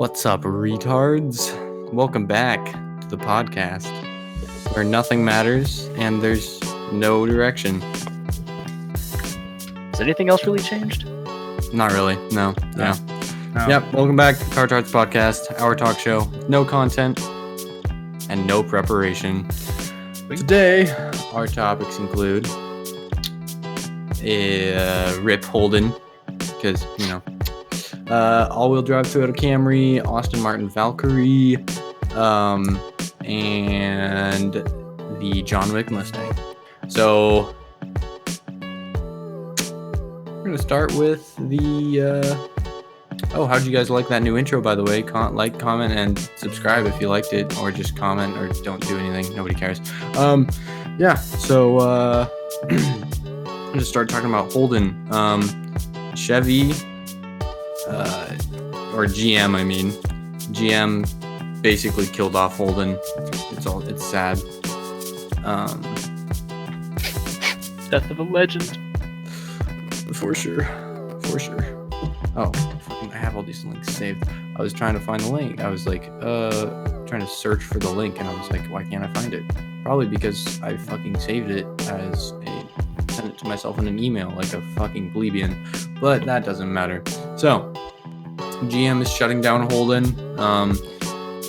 What's up, retards? Welcome back to the podcast where nothing matters and there's no direction. Has anything else really changed? Not really, no. Yeah. No. Yep, welcome back to CarTARDs podcast, our talk show. No content and no preparation. Today, our topics include Rip Holden, because, all-wheel drive Toyota Camry, Aston Martin Valkyrie, and the John Wick Mustang. So, we're going to start with the... how'd you guys like that new intro, by the way? Like, comment, and subscribe if you liked it, or just comment, or don't do anything. Nobody cares. So, I'll just start talking about Holden. Chevy... or GM, I mean. GM basically killed off Holden. It's sad. Death of a legend. For sure. Oh, I have all these links saved. I was trying to find the link. I was like, trying to search for the link, and I was like, why can't I find it? Probably because I fucking saved it sent it to myself in an email like a fucking plebeian. But that doesn't matter. So, GM is shutting down Holden.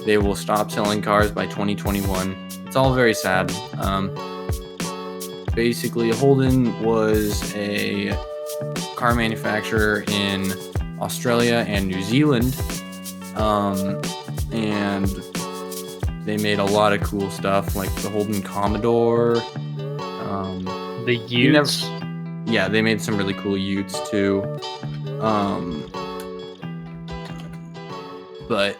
They will stop selling cars by 2021. It's all very sad. Basically, Holden was a car manufacturer in Australia and New Zealand. And they made a lot of cool stuff, like the Holden Commodore. The Utes. They made some really cool Utes too. But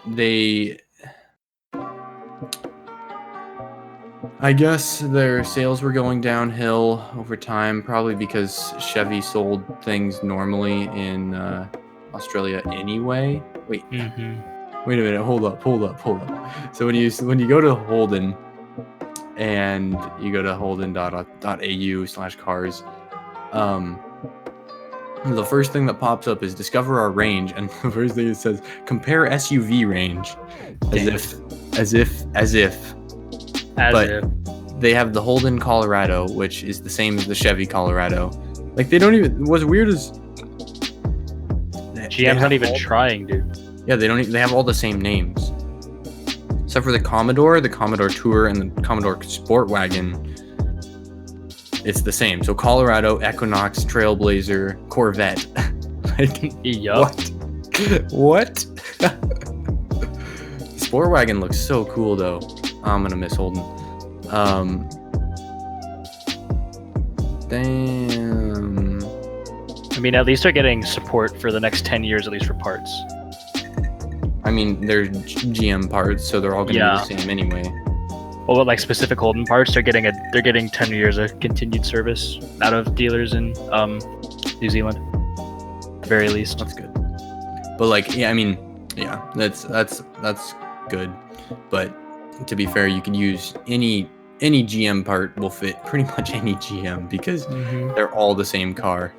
I guess their sales were going downhill over time, probably because Chevy sold things normally in Australia anyway. Wait a minute, hold up. So when you go to Holden and you go to holden.au/cars, the first thing that pops up is discover our range, and the first thing it says compare SUV range, as if. They have the Holden Colorado, which is the same as the Chevy Colorado. Like, they don't even. What's weird is GM's not even trying, dude. Yeah, they don't. They have all the same names, except for the Commodore Tour, and the Commodore Sport Wagon. It's the same. So Colorado, Equinox, Trailblazer, Corvette. What? Sport Wagon looks so cool, though. I'm gonna miss Holden. Damn. I mean, at least they're getting support for the next 10 years, at least for parts. I mean, they're GM parts, so they're all gonna be the same anyway. Well, with like specific Holden parts, they're getting 10 years of continued service out of dealers in New Zealand, at the very least. That's good. But that's good. But to be fair, you can use any GM part will fit pretty much any GM because they're all the same car.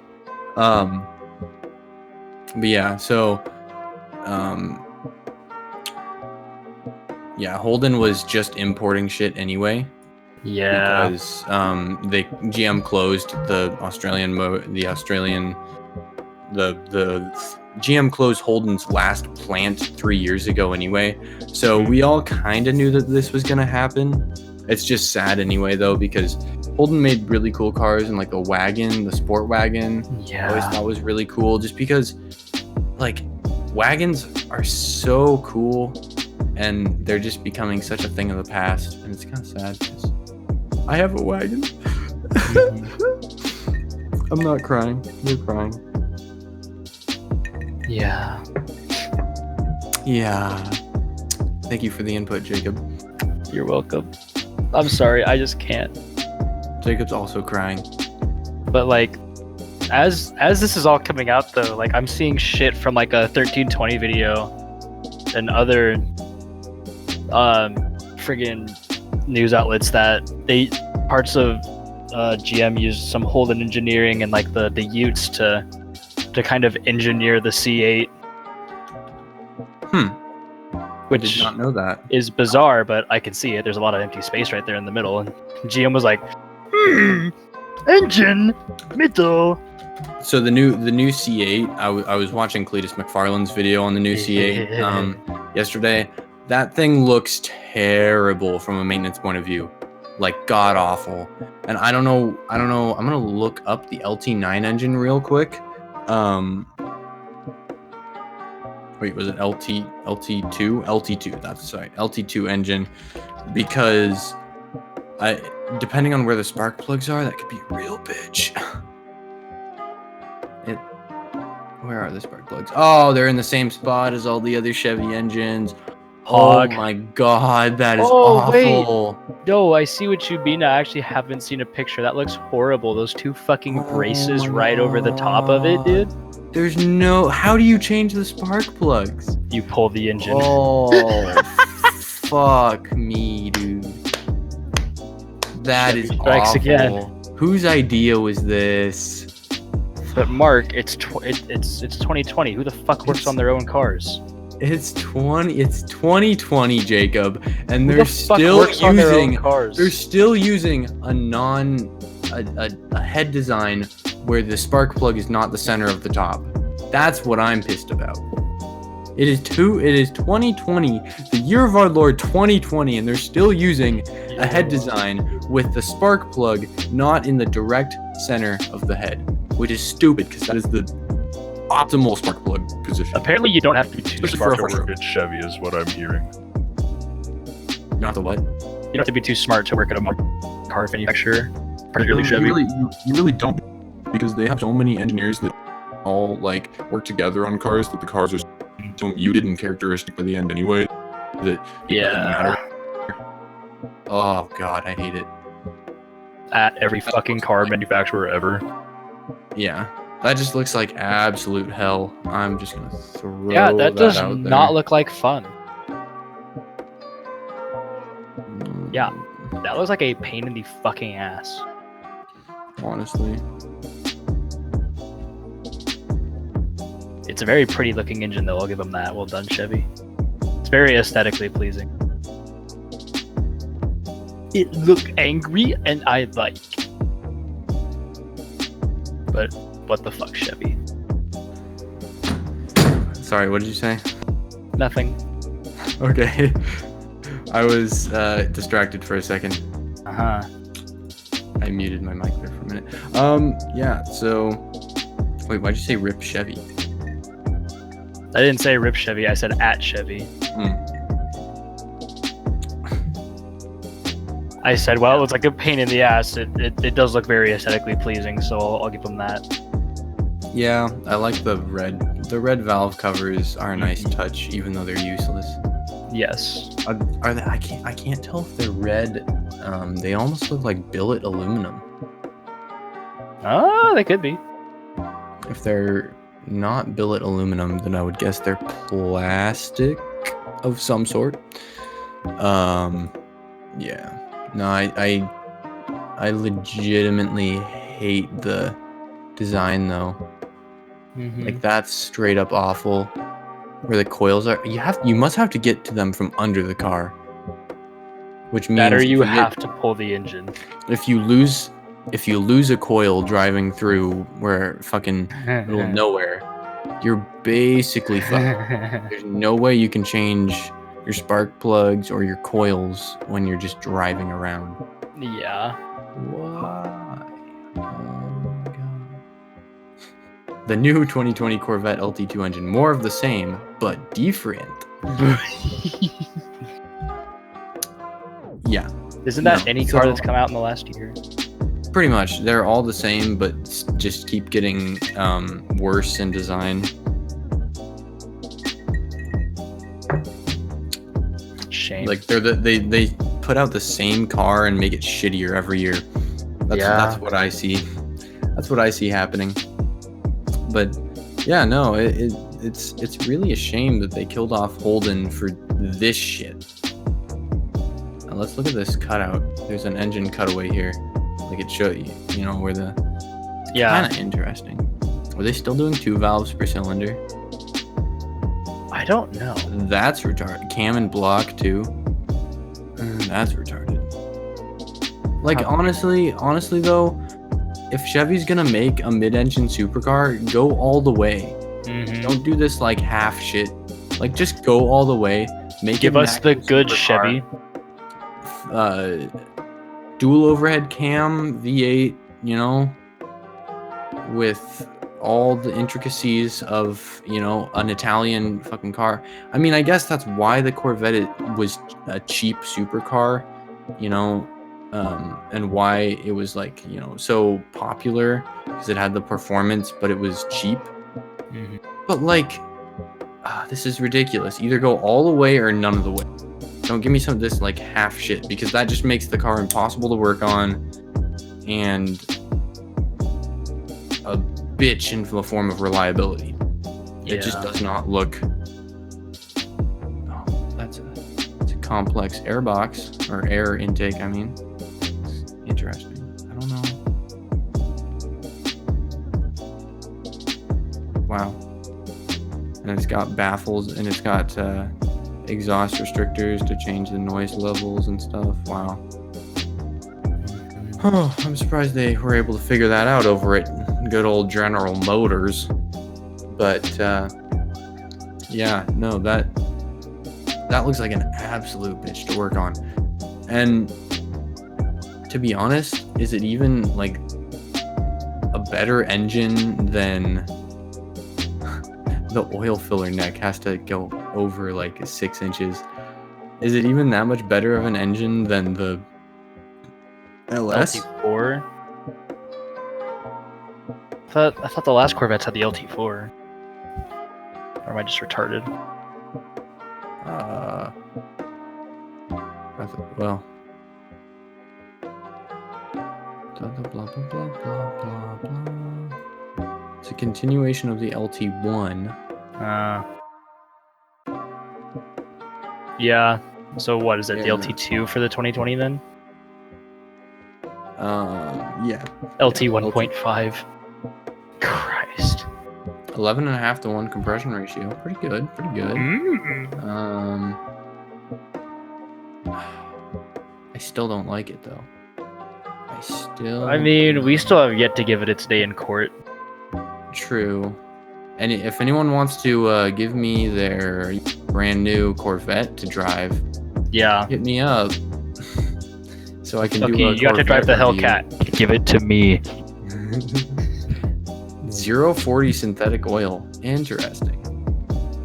Holden was just importing shit anyway. Yeah. Because GM closed the GM closed Holden's last plant 3 years ago anyway. So we all kind of knew that this was going to happen. It's just sad anyway, though, because Holden made really cool cars, and like the wagon, the sport wagon, I always thought was really cool, just because like wagons are so cool and they're just becoming such a thing of the past, and it's kind of sad because I have a wagon. I'm not crying. You're crying. Yeah. Thank you for the input, Jacob. You're welcome. I'm sorry, I just can't. Jacob's also crying. But like, as this is all coming out though, like I'm seeing shit from like a 1320 video and other friggin' news outlets that parts of GM used some Holden engineering and like the Utes to kind of engineer the C8. I which did not know that. is bizarre, but I can see it. There's a lot of empty space right there in the middle, and GM was like, engine middle. So the new C8, I was watching Cletus McFarland's video on the new C8 yesterday. That thing looks terrible from a maintenance point of view, like god awful. And I don't know. I'm gonna look up the LT9 engine real quick. Wait, was it LT2? That's right, LT2 engine, because depending on where the spark plugs are, that could be a real bitch. Where are the spark plugs? Oh, they're in the same spot as all the other Chevy engines. Hog. Oh my god, that is awful. Wait. No, I see what you mean. I actually haven't seen a picture. That looks horrible. Those two fucking braces right over the top of it, dude. There's no... How do you change the spark plugs? You pull the engine. Oh, fuck me, dude. That is awful. Again. Whose idea was this? But Mark, it's 2020. Who the fuck works on their own cars? It's 2020, Jacob, and Who they're the fuck still works on their own using cars? they're still using a head design where the spark plug is not the center of the top. That's what I'm pissed about. It is 2020, the year of our Lord 2020, and they're still using a head design with the spark plug not in the direct center of the head, which is stupid because that is the optimal spark plug position. Apparently, you don't have to be too Especially smart for to a work. good Chevy is what I'm hearing. Not the what? You don't have to be too smart to work at a car manufacturer, particularly Chevy. You really don't, because they have so many engineers that all like work together on cars that the cars are so muted and characteristic by the end anyway that it doesn't matter. Oh god, I hate it. At every fucking car manufacturer ever. Yeah, that just looks like absolute hell. I'm just gonna throw Yeah, that does out there. not look like fun. Yeah, that looks like a pain in the fucking ass. Honestly. It's a very pretty looking engine though, I'll give them that. Well done, Chevy. It's very aesthetically pleasing. It looked angry and I like. But what the fuck, Chevy? Sorry, what did you say? Nothing. Okay. I was distracted for a second. Uh-huh. I muted my mic there for a minute. Yeah, so... Wait, why'd you say rip Chevy? I didn't say rip Chevy, I said at Chevy. I said, well, it looks like a pain in the ass. It does look very aesthetically pleasing, so I'll give them that. Yeah, I like the red. The red valve covers are a nice touch, even though they're useless. Yes. Are they? I can't tell if they're red. They almost look like billet aluminum. Ah, they could be. If they're not billet aluminum, then I would guess they're plastic of some sort. Yeah. No, I legitimately hate the design though. Like that's straight up awful. Where the coils are, you must have to get to them from under the car. Which means that or you have to pull the engine. If you lose a coil driving through where fucking middle of nowhere, you're basically fucked. There's no way you can change your spark plugs or your coils when you're just driving around. Yeah. Why? Oh my god. The new 2020 Corvette LT2 engine, more of the same, but different. Yeah. Isn't that any car that's come out in the last year? Pretty much. They're all the same, but just keep getting worse in design. Shame. Like they put out the same car and make it shittier every year. That's what I see. That's what I see happening. But yeah, no, it's really a shame that they killed off Holden for this shit. Now let's look at this cutout. There's an engine cutaway here. Like it show you know where the yeah. Kind of interesting. Are they still doing 2 valves per cylinder? I don't know. That's retarded. Cam and block too. That's retarded. Like honestly though, if Chevy's gonna make a mid-engine supercar, go all the way. Don't do this like half shit. Like just go all the way. Give us the good supercar. Chevy. Dual overhead cam V8, you know, with all the intricacies of, you know, an Italian fucking car. I mean, I guess that's why the Corvette was a cheap supercar, you know, and why it was like, you know, so popular because it had the performance, but it was cheap. But like, this is ridiculous. Either go all the way or none of the way. Don't give me some of this like half shit, because that just makes the car impossible to work on and a bitch in the form of reliability. It just does not look. Oh, it's a complex air box or air intake. I mean, it's interesting. I don't know. Wow. And it's got baffles and it's got exhaust restrictors to change the noise levels and stuff. Wow. Oh, I'm surprised they were able to figure that out over at good old General Motors. But yeah, no, that looks like an absolute bitch to work on. And to be honest, is it even like a better engine than the oil filler neck has to go over like 6 inches? Is it even that much better of an engine than the LS? LT4? I thought the last Corvettes had the LT4. Or am I just retarded? Well. Blah, blah, blah, blah, blah, blah. It's a continuation of the LT1. Yeah. So what is it? Yeah. The LT2 for the 2020 then? Yeah. LT 1.5. Christ. 11.5 to 1 compression ratio. Pretty good. I still don't like it though. I mean, we still have yet to give it its day in court. True. And if anyone wants to give me their brand new Corvette to drive, hit me up. So I can do a Corvette you have to drive the review. Hellcat. Give it to me. 040 synthetic oil. Interesting.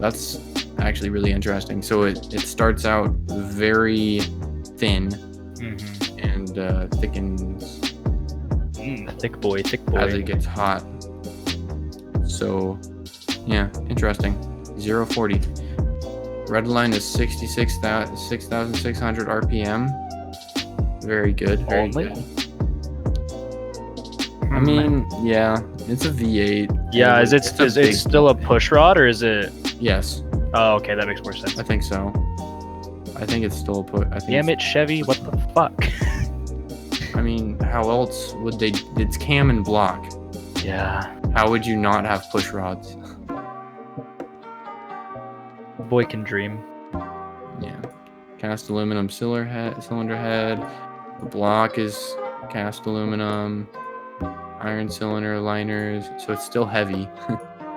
That's actually really interesting. So it starts out very thin and thickens. Thick boy. As it gets hot. So, yeah, interesting. 040. Red line is 6,600 RPM. Very good. Very good. I mean, yeah, it's a V8. Yeah, is it still a push rod or is it? Yes. Oh, okay, that makes more sense. I think so. I think it's still a push. Damn it, Chevy! What the fuck? I mean, how else would they? It's cam and block. Yeah. How would you not have push rods? Boy can dream. Yeah. Cast aluminum cylinder head. The block is cast aluminum. Iron cylinder liners. So it's still heavy.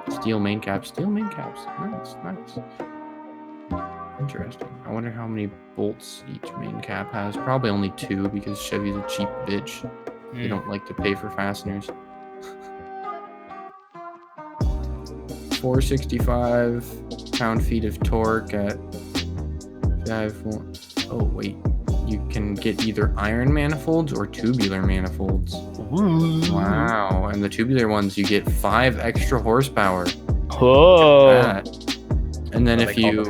Steel main caps. Nice. Interesting. I wonder how many bolts each main cap has. Probably only 2 because Chevy's a cheap bitch. They don't like to pay for fasteners. 465 pound-feet of torque at 5. Oh wait, you can get either iron manifolds or tubular manifolds. Ooh. Wow, and the tubular ones you get 5 extra horsepower. Whoa! And then if you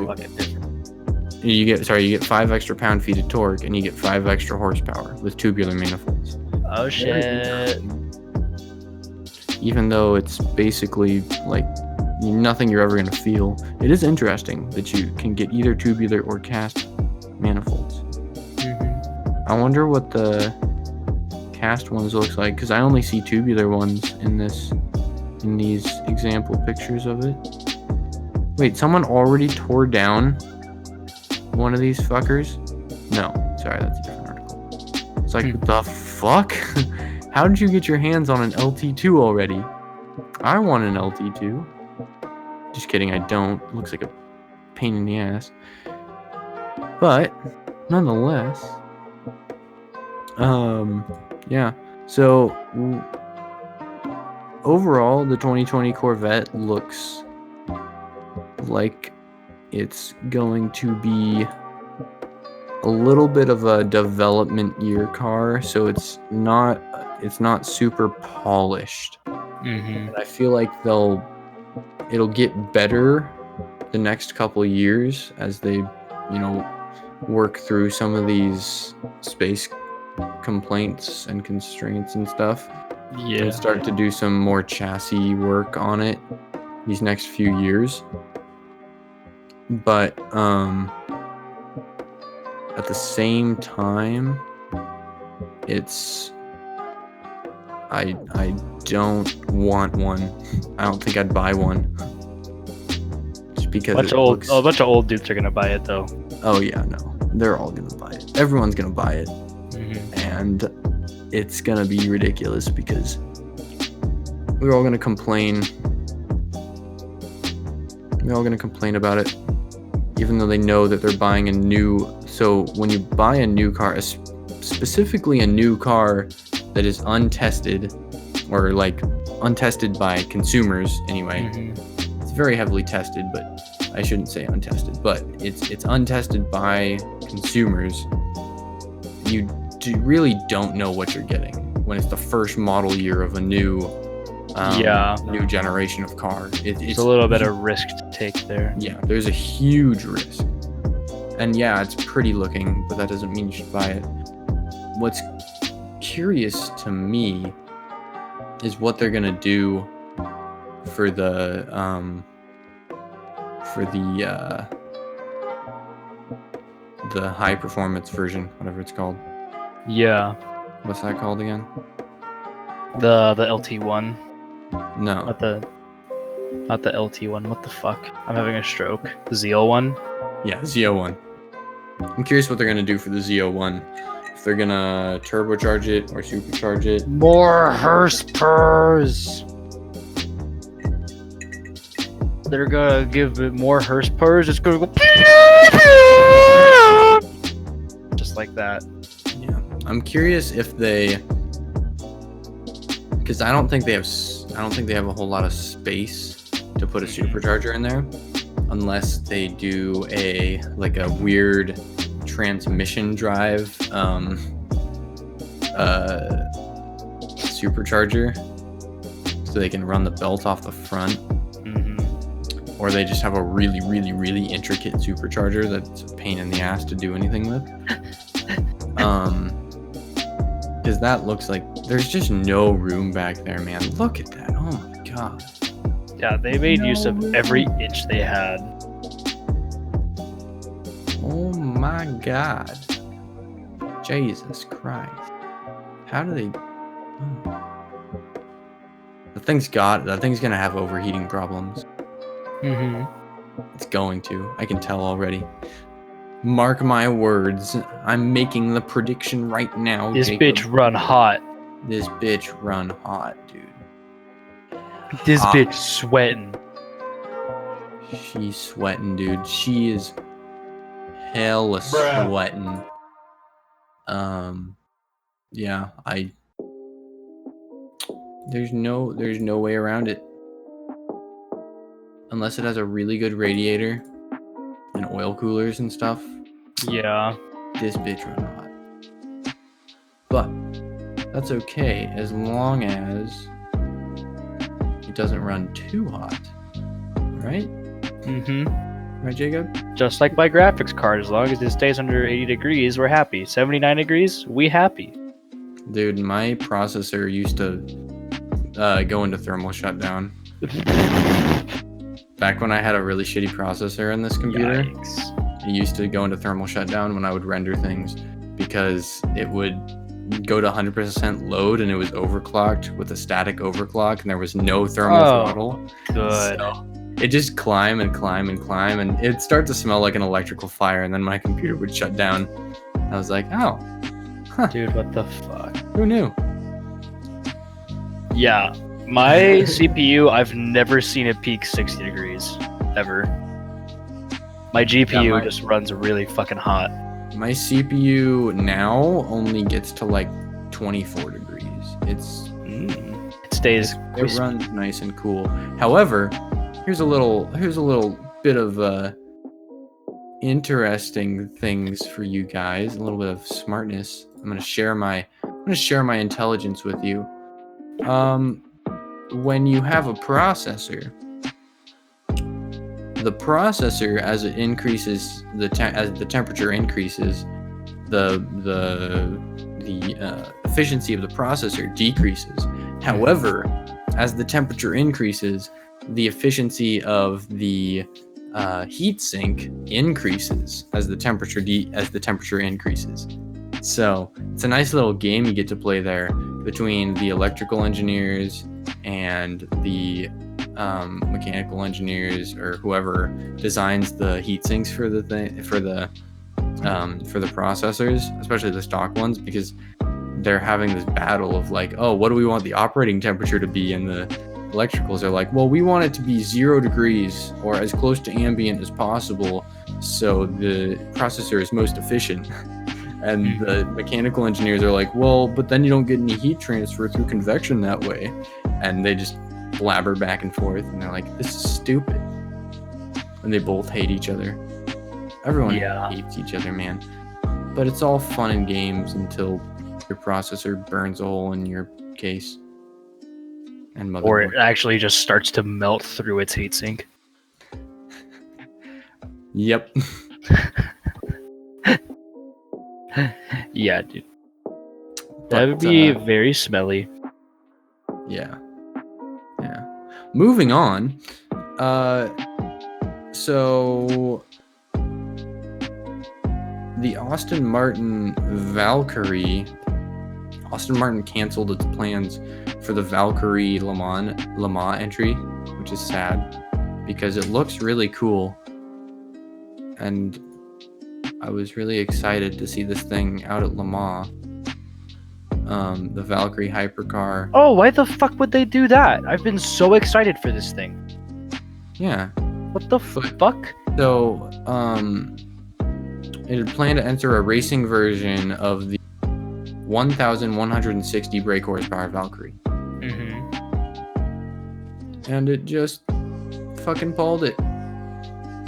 get 5 extra pound-feet of torque, and you get 5 extra horsepower with tubular manifolds. Oh shit! Even though it's basically like nothing you're ever gonna feel, it is interesting that you can get either tubular or cast manifolds. I wonder what the cast ones looks like, because I only see tubular ones in these example pictures of it. Wait, someone already tore down one of these fuckers? No, sorry, that's a different article. It's like, what the fuck? How did you get your hands on an LT2 already? I want an LT2. Just kidding, I don't. It looks like a pain in the ass. But, nonetheless, yeah. So, overall, the 2020 Corvette looks like it's going to be a little bit of a development year car, so it's not super polished. Mm-hmm. And I feel like it'll get better the next couple years as they, work through some of these space complaints and constraints and stuff. Yeah. And start to do some more chassis work on it these next few years. But at the same time, I don't want one. I don't think I'd buy one. Just because A bunch of old dudes are gonna buy it though. Oh yeah, no. They're all gonna buy it. Everyone's gonna buy it. Mm-hmm. And it's gonna be ridiculous because we're all gonna complain. We're all gonna complain about it, even though they know that they're buying a new. So when you buy a new car, specifically a new car that is untested, or like untested by consumers anyway. Mm-hmm. It's very heavily tested, but I shouldn't say untested. But it's untested by consumers. You really don't know what you're getting when it's the first model year of a new generation of car. It's a little bit of risk to take there. Yeah, there's a huge risk. And yeah, it's pretty looking, but that doesn't mean you should buy it. What's curious to me is what they're gonna do for the high performance version, whatever it's called. Yeah. What's that called again? The LT1. No. Not the LT1. What the fuck? I'm having a stroke. The ZL1? Yeah, Z01. I'm curious what they're gonna do for the Z01. If they're gonna turbocharge it or supercharge it. More horsepower. They're gonna give it more horsepower. It's gonna go just like that. Yeah, I'm curious if they, because I don't think they have a whole lot of space to put a supercharger in there, unless they do a weird transmission drive supercharger, so they can run the belt off the front. Or they just have a really, really, really intricate supercharger that's a pain in the ass to do anything with. Because that looks like there's just no room back there, man. Look at that. Oh my god. Yeah, they made use of every inch they had. Oh my god. Jesus Christ. How do they... Oh. That thing's gonna have overheating problems. Mm-hmm. It's going to. I can tell already. Mark my words. I'm making the prediction right now. This Jacob. bitch run hot. This bitch run hot, dude. This bitch sweating. She's sweating, dude. She is hella sweating. Yeah, there's no way around it. Unless it has a really good radiator and oil coolers and stuff. Yeah. This bitch run hot. But that's okay as long as it doesn't run too hot. Right? Mm-hmm. Right, Jacob? Just like my graphics card, as long as it stays under 80 degrees, we're happy. 79 degrees, we happy. Dude, my processor used to go into thermal shutdown. Back when I had a really shitty processor in this computer, Yikes. it used to go into thermal shutdown when I would render things because it would go to 100% load and it was overclocked with a static overclock and there was no thermal throttle. Good. So it just climb and climb and climb, and it'd start to smell like an electrical fire, and then my computer would shut down. I was like, oh, Dude, what the fuck? who knew? Yeah, my CPU, I've never seen it peak 60 degrees, ever. My GPU just runs really fucking hot. My CPU now only gets to like 24 degrees. It stays. It runs nice and cool. However, here's a little bit of interesting things for you guys. A little bit of smartness. I'm gonna share my intelligence with you. When you have a processor, the processor, as it increases as the temperature increases, the efficiency of the processor decreases. However, as the temperature increases, the efficiency of the heatsink increases as the temperature increases. So it's a nice little game you get to play there between the electrical engineers and the mechanical engineers, or whoever designs the heat sinks for the processors, especially the stock ones, because they're having this battle of like, oh, what do we want the operating temperature to be? And the electricals are like, well, we want it to be 0 degrees or as close to ambient as possible, so the processor is most efficient. And the mechanical engineers are like, well, but then you don't get any heat transfer through convection that way. And they just blabber back and forth, and they're like, this is stupid. And they both hate each other. Everyone hates each other, man. But it's all fun and games until your processor burns a hole in your case. And motherboard. Or it actually just starts to melt through its heatsink. Yep. Yeah, dude. That would be very smelly. Yeah. Moving on. So the Aston Martin Valkyrie. Aston Martin canceled its plans for the Valkyrie Le Mans entry, which is sad because it looks really cool. And I was really excited to see this thing out at Le Mans. The Valkyrie hypercar. Oh, why the fuck would they do that? I've been so excited for this thing. Yeah. What the fuck? So, it had planned to enter a racing version of the 1,160 brake horsepower Valkyrie. And it just fucking pulled it.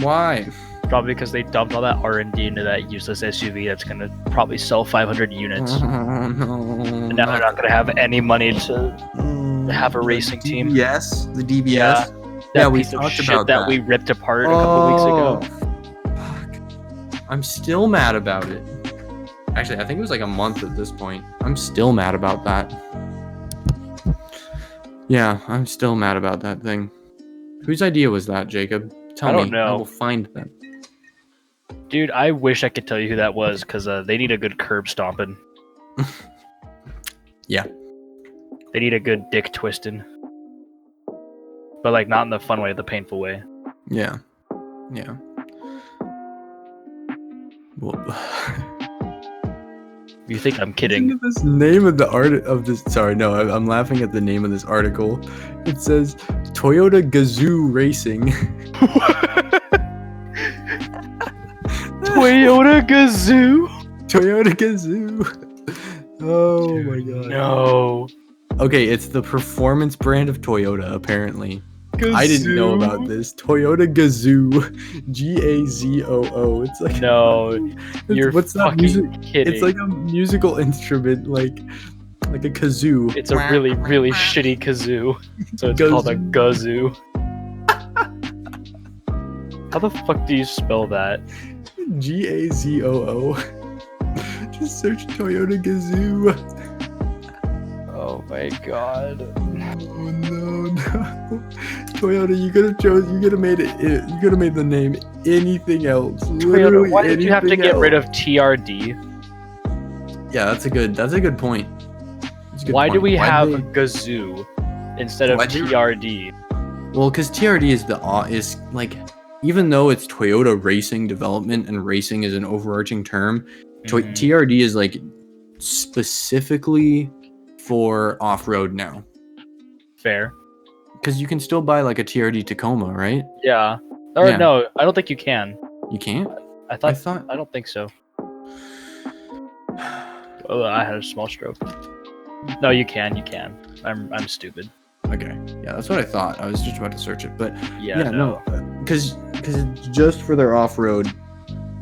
Why? Probably because they dumped all that R&D into that useless SUV that's gonna probably sell 500 units. Oh, no. And now they're not gonna have any money to have a racing team. Yes, the DBS. Yeah, we piece of talked shit about that. we ripped apart a couple weeks ago. Fuck. I'm still mad about it. Actually, I think it was like a month at this point. I'm still mad about that. Yeah, I'm still mad about that thing. Whose idea was that, Jacob? Tell me. I don't know. I will find them. Dude, I wish I could tell you who that was, because they need a good curb stomping. Yeah. They need a good dick twisting. But, like, not in the fun way, the painful way. Yeah. Well, You think I'm kidding? Look at this name of the I'm laughing at the name of this article. It says Toyota Gazoo Racing. Toyota Gazoo? Toyota Gazoo. Oh my god. No. Okay, it's the performance brand of Toyota, apparently. Gazoo? I didn't know about this. Toyota Gazoo. Gazoo. It's like You're what's that fucking music? kidding. It's like a musical instrument, like a kazoo. It's a really, really shitty kazoo. So it's called a gazoo. How the fuck do you spell that? Gazoo. Just search Toyota Gazoo. Oh my god. Oh no. Toyota, you could have made the name anything else. Toyota, why did you have to anything get else. rid of TRD? Yeah, that's a good point. That's a good Why do point. we Why'd have they- Gazoo instead of Why'd they- TRD? Well, because TRD is like, even though it's Toyota Racing Development and racing is an overarching term, TRD is like specifically for off-road now. Fair. Because you can still buy like a TRD Tacoma, right? Yeah. Or Yeah. no, I don't think you can. You can't? I don't think so. Oh, I had a small stroke. No, you can. I'm stupid. Okay. Yeah, that's what I thought. I was just about to search it, but Yeah, no, because it's just for their off-road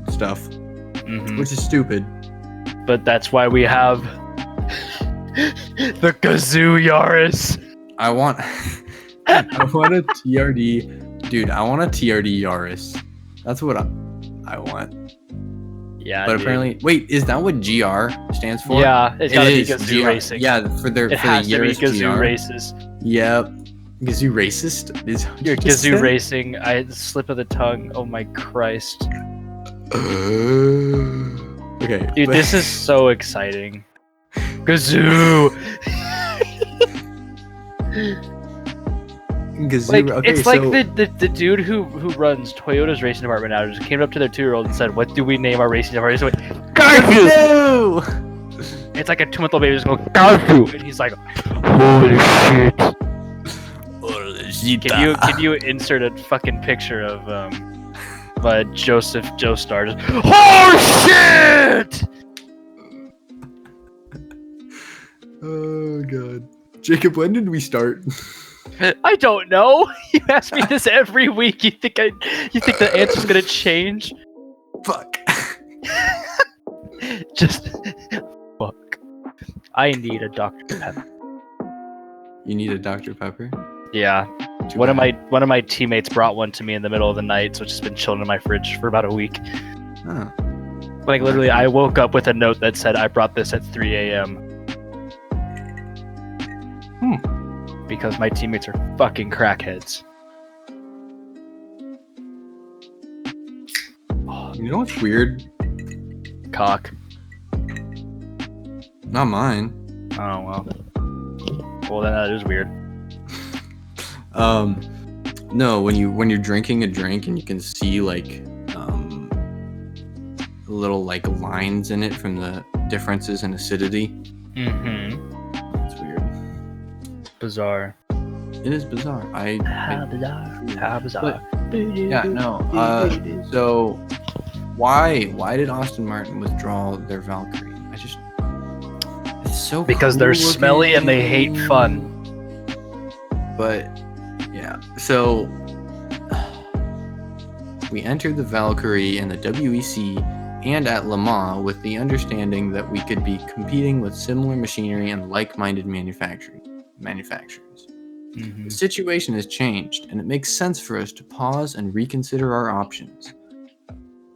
stuff, which is stupid. But that's why we have the Gazoo Yaris. I want a TRD, dude. I want a TRD Yaris. That's what I want. Yeah, but apparently, wait, is that what GR stands for? Yeah, it's gotta be Gazoo GR. Racing. Yeah, for the Yaris Gazoo GR. Races. Yep. Gazoo Racist is Your Gazoo Racing. I slip of the tongue. Oh my Christ. Okay. Dude, this is so exciting. Gazoo. Gazoo. Like, okay, it's so... like the dude who runs Toyota's racing department now just came up to their 2-year-old and said, "What do we name our racing department?" He's like, Gazoo! It's like a 2-month-old baby just going Gazoo, and he's like, "Holy shit!" Can you insert a fucking picture of Joseph Joestar just, oh shit! Oh god, Jacob, when did we start? I don't know. You ask me this every week. You think the answer's gonna change? Fuck. Just fuck. I need a Dr. Pepper. You need a Dr. Pepper? Yeah. One of my teammates brought one to me in the middle of the night, so it's just been chilling in my fridge for about a week. Huh. Like literally, I woke up with a note that said I brought this at 3 a.m. Because my teammates are fucking crackheads. You know what's weird? Cock. Not mine. Oh well. Well then that is weird. No, when you're drinking a drink and you can see like little like lines in it from the differences in acidity. That's weird. Bizarre. It is bizarre. How bizarre. Yeah, no. So why did Aston Martin withdraw their Valkyrie? It's so because cool they're looking. smelly and they hate fun. But yeah, so we entered the Valkyrie in the WEC and at Le Mans with the understanding that we could be competing with similar machinery and like-minded manufacturers. The situation has changed, and it makes sense for us to pause and reconsider our options.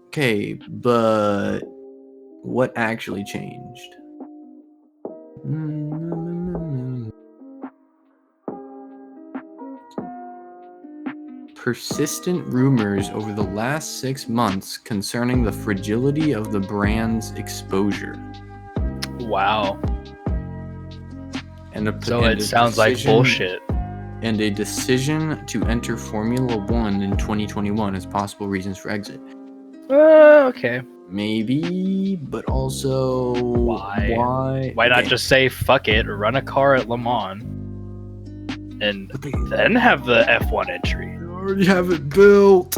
Okay, but what actually changed? Persistent rumors over the last 6 months concerning the fragility of the brand's exposure. Wow. So And it sounds like bullshit. And a decision to enter Formula 1 in 2021 as possible reasons for exit. Okay. Maybe, but also why not just say fuck it, run a car at Le Mans, and then have the F1 entry? They already have it built.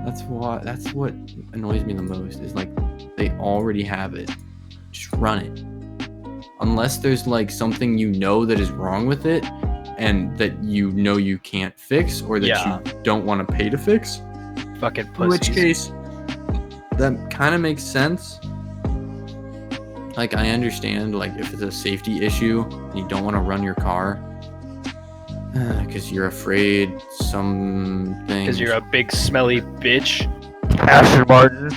That's what annoys me the most is like they already have it. Just run it. Unless there's like something you know that is wrong with it and that you know you can't fix or that you don't want to pay to fix. Fucking pussies. In which case, that kind of makes sense. Like, I understand, like, if it's a safety issue and you don't want to run your car because you're afraid something. Because you're a big smelly bitch. Aston Martin.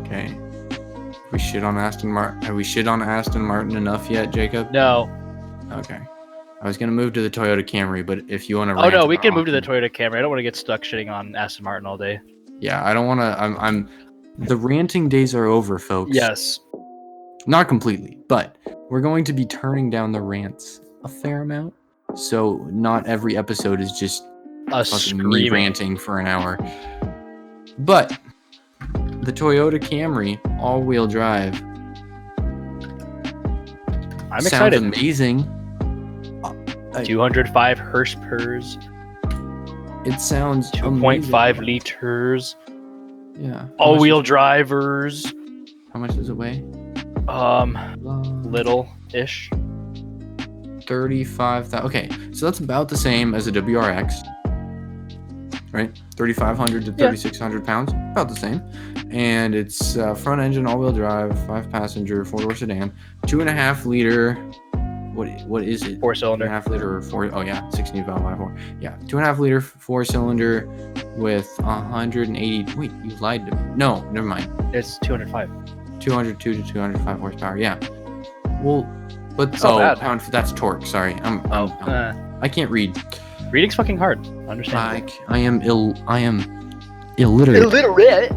Okay. Have we shit on Aston Martin enough yet, Jacob? No. Okay. I was gonna move to the Toyota Camry, but if you want to. Oh no, we can move to the Toyota Camry. I don't want to get stuck shitting on Aston Martin all day. Yeah, I don't want to. The ranting days are over, folks. Yes. Not completely, but we're going to be turning down the rants a fair amount. So not every episode is just Us fucking me screaming. ranting for an hour. But the Toyota Camry all-wheel drive I'm sounds excited. amazing. 205 horsepower, It sounds 2.5 amazing. liters, Yeah. all-wheel drivers. How much does it weigh? Little-ish. 35,000. Okay, so that's about the same as a WRX, right? 3,500 to 3,600 pounds, about the same. And it's front engine, all-wheel drive, 5-passenger, 4-door sedan, 2.5 liter. What is it? 4-cylinder. 2.5 liter or 4? Oh yeah, 16 valve i4. Yeah, 2.5 liter 4-cylinder with 180. Wait, you lied to me. No, never mind. It's 205. 202 to 205 horsepower. Yeah. Well, but That's not bad. pound that's torque. Sorry, I can't read. Reading's fucking hard. Understand? I am illiterate. Illiterate.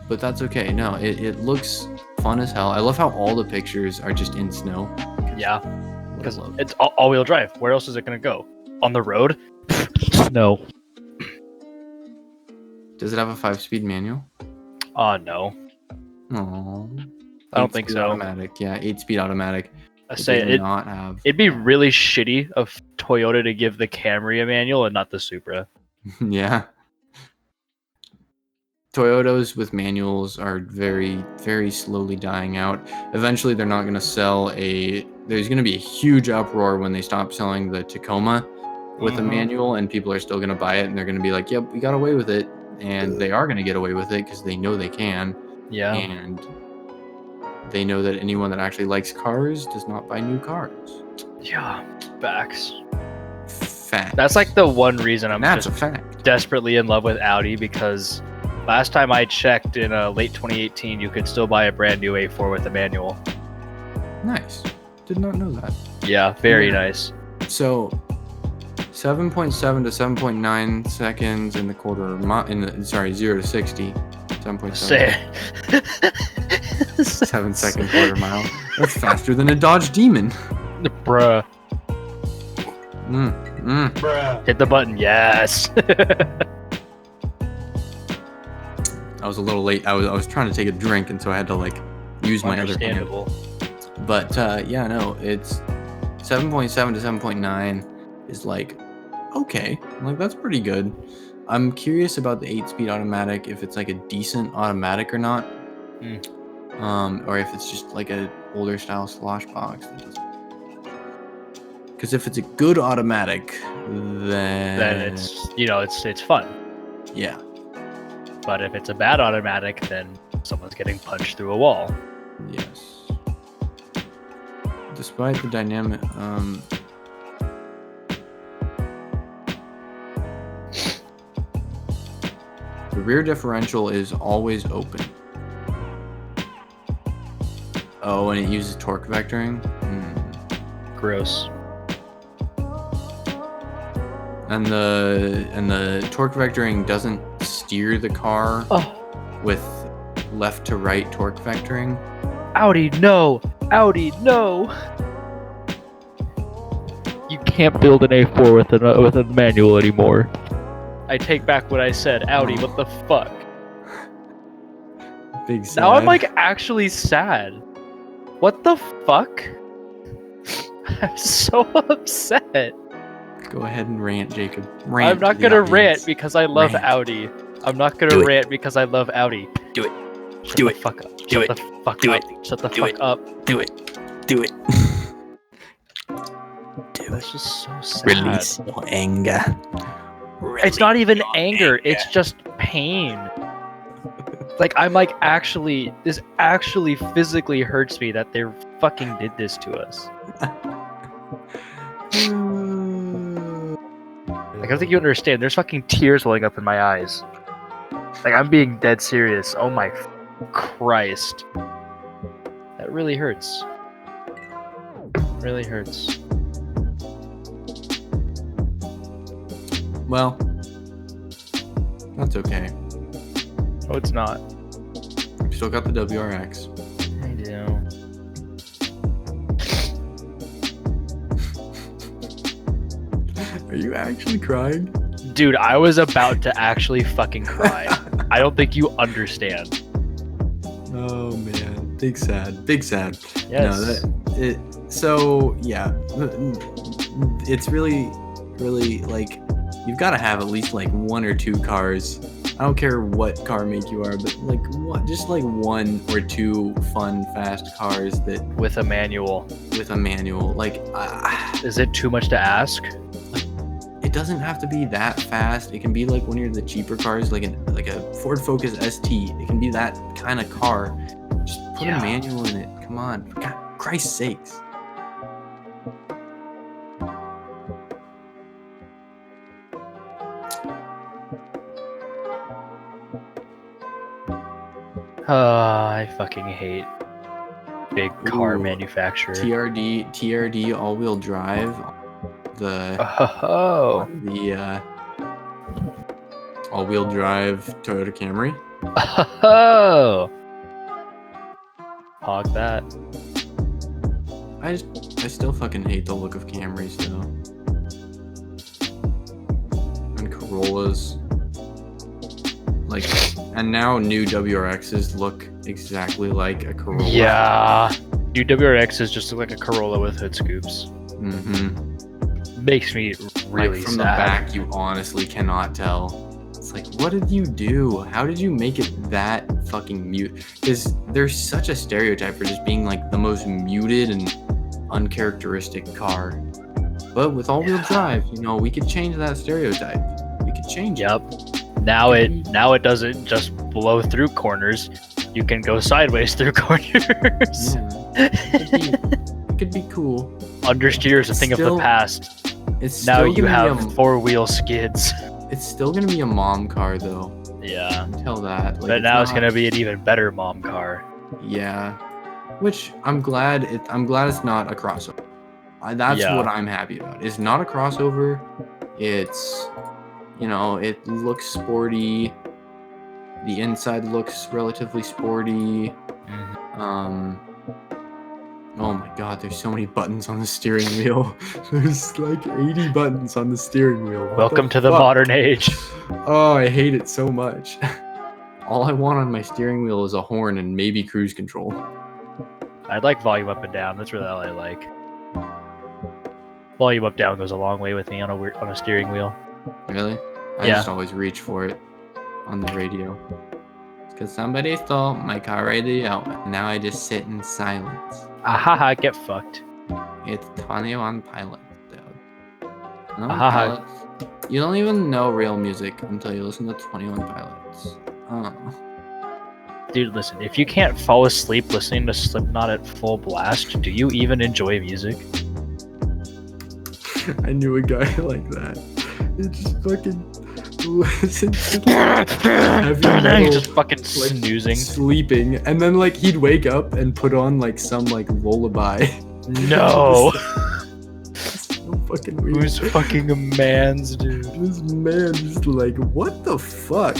But that's okay. No, it looks fun as hell. I love how all the pictures are just in snow. Yeah, because it's all-wheel drive. Where else is it gonna go? On the road? No. Does it have a 5-speed manual? No. Oh. I don't think so. Automatic. Yeah, 8-speed automatic. I say does not have. It'd be really shitty of Toyota to give the Camry a manual and not the Supra. Yeah. Toyotas with manuals are very, very slowly dying out. Eventually, they're not going to sell there's going to be a huge uproar when they stop selling the Tacoma with a manual, and people are still going to buy it, and they're going to be like, yep, we got away with it. And they are going to get away with it because they know they can. Yeah. And they know that anyone that actually likes cars does not buy new cars. Yeah. Facts. Fact. That's like the one reason I'm That's just a fact. desperately in love with Audi, because last time I checked in late 2018, you could still buy a brand new A4 with a manual. Nice. Did not know that. Yeah, very nice. So 7.7 to 7.9 seconds in the quarter 0 to 60. 7.7. Say 7-second quarter mile. That's faster than a Dodge Demon. Bruh. Bruh. Hit the button. Yes. I was a little late. I was trying to take a drink, and so I had to like use my other hand. Understandable. But yeah, no, it's 7.7 to 7.9 is like okay, like that's pretty good. I'm curious about the 8-speed automatic, if it's like a decent automatic or not, or if it's just like a older style slosh box that doesn't. Because if it's a good automatic, then it's it's fun. Yeah. But if it's a bad automatic, then someone's getting punched through a wall. Yes. Despite the dynamic, the rear differential is always open. Oh, and it uses torque vectoring. Gross. And the torque vectoring doesn't steer the car with left to right torque vectoring. Audi, no! Audi, no! You can't build an A4 with a manual anymore. I take back what I said. Audi, what the fuck? Big sad. Now I'm like actually sad. What the fuck? I'm so upset. Go ahead and rant, Jacob. I'm not gonna rant because I love Audi. I'm not gonna rant because I love Audi. Do it. Shut Do the it. fuck up. Do Shut it. the fuck Do up. it. Shut the Do fuck it. up. Do it. Do it. That's just so sad. Release your anger. It's not even anger. It's just pain. Like I'm like actually, this actually physically hurts me that they fucking did this to us. Like, I don't think you understand. There's fucking tears welling up in my eyes. Like, I'm being dead serious. Oh my Christ. That really hurts. Really hurts. Well, that's okay. Oh, it's not. We still got the WRX. I do. Are you actually crying? Dude, I was about to actually fucking cry. I don't think you understand. Oh man, big sad. Yes. So yeah, it's really like you've got to have at least like 1 or 2 cars. I don't care what car make you are, but like just like 1 or 2 fun, fast cars that With a manual. Like, Is it too much to ask? it doesn't have to be that fast. It can be like one of the cheaper cars, like a Ford Focus ST. It can be that kind of car. Just put a manual in it. Come on, for Christ's sakes. I fucking hate big car Ooh, manufacturer. TRD all-wheel drive. The all-wheel drive Toyota Camry. Hog that. I still fucking hate the look of Camrys though. And Corollas. Like, and now new WRXs look exactly like a Corolla. Yeah. New WRXs just look like a Corolla with hood scoops. Mm-hmm. Makes me really like from sad. the back, you honestly cannot tell. It's like, what did you do? How did you make it that fucking mute? Because there's such a stereotype for just being like the most muted and uncharacteristic car. But with all-wheel drive, you know, we could change that stereotype. We could change it. Now it doesn't just blow through corners. You can go sideways through corners. Yeah. It could be cool. Understeer is a thing of the past. It's Now still you gonna have 4-wheel skids. It's still gonna be a mom car though. Yeah. Tell that. Like, But now it's gonna be an even better mom car. Yeah. Which I'm glad it's not a crossover. That's what I'm happy about. It's not a crossover. It's, you know, it looks sporty. The inside looks relatively sporty. Oh my god, there's so many buttons on the steering wheel. There's like 80 buttons on the steering wheel. Welcome to the modern age. Oh, I hate it so much. All I want on my steering wheel is a horn and maybe cruise control. I'd like volume up and down. That's really all I like. Volume up down goes a long way with me on a steering wheel. Really? I just always reach for it on the radio. Because somebody stole my car radio, and now I just sit in silence. Ahaha, get fucked. It's 21 Pilots, dude. 21 Pilots. You don't even know real music until you listen to 21 Pilots. Oh. Dude, listen, if you can't fall asleep listening to Slipknot at full blast, do you even enjoy music? I knew a guy like that. It just fucking listen to heavy metal, just fucking like, snoozing, sleeping, and then like he'd wake up and put on like some like lullaby. No. So fucking weird. Who's fucking a man's, dude? This man just like, what the fuck?